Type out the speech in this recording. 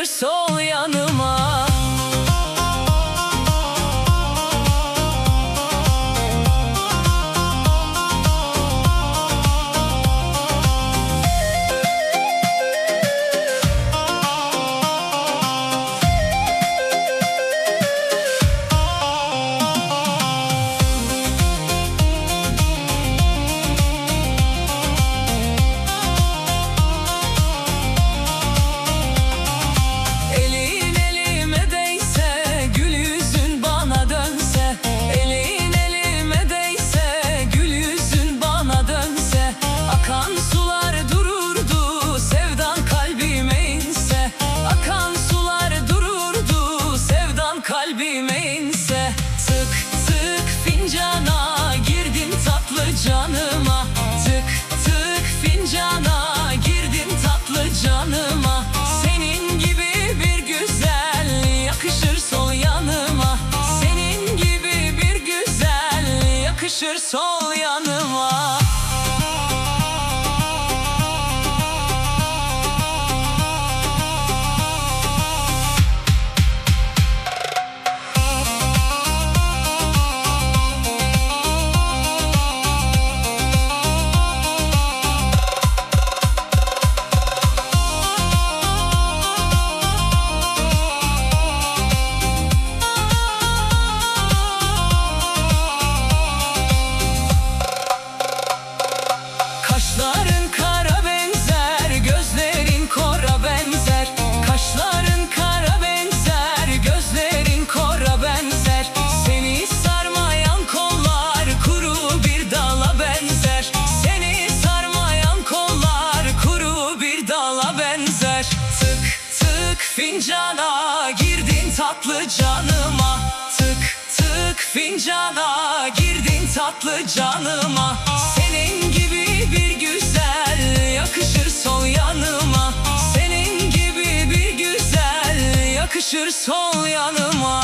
yakışır sol yanıma. Kalbime inse, tık tık fincana girdin tatlı canıma. Tık tık fincana girdin tatlı canıma. Senin gibi bir güzel yakışır sol yanıma. Senin gibi bir güzel yakışır sol yanıma. Kaşların kara benzer, gözlerin kora benzer. Kaşların kara benzer, gözlerin kora benzer. Seni sarmayan kollar kuru bir dala benzer. Seni sarmayan kollar kuru bir dala benzer. Tık tık fincana girdin tatlı canıma. Tık tık fincana girdin tatlı canıma. Senin gibi bir güzel yakışır sol yanıma. Senin gibi bir güzel yakışır sol yanıma.